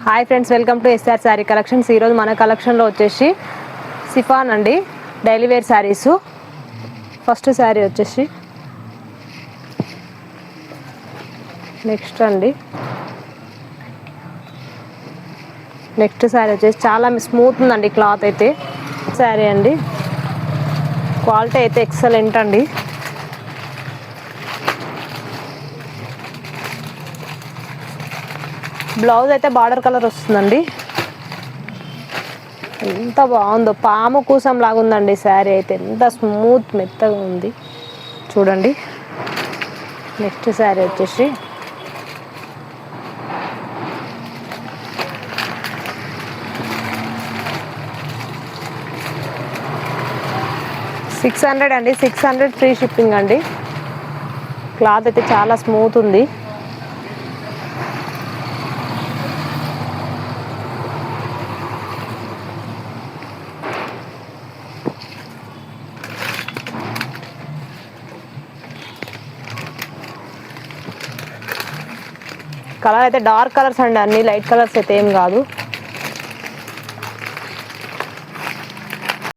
Hi friends, welcome to S R sari collections. ఈరోజు మన కలెక్షన్లో వచ్చేసి సిఫాన్ అండి, daily wear saris. First sari వచ్చేసి నెక్స్ట్ శారీ వచ్చేసి చాలా స్మూత్ ఉందండి క్లాత్ అయితే. శారీ అండి, క్వాలిటీ అయితే ఎక్సలెంట్ అండి. బ్లౌజ్ అయితే బార్డర్ కలర్ వస్తుందండి. ఎంత బాగుందో, పాము కూసం లాగా ఉందండి శారీ అయితే. ఎంత స్మూత్ మెత్తగా ఉంది చూడండి. నెక్స్ట్ శారీ వచ్చేసి $600 అండి. 600 ఫ్రీ షిప్పింగ్ అండి. క్లాత్ అయితే చాలా స్మూత్ ఉంది. కలర్ అయితే డార్క్ కలర్స్ అండి, అన్ని లైట్ కలర్స్ అయితే ఏం కాదు.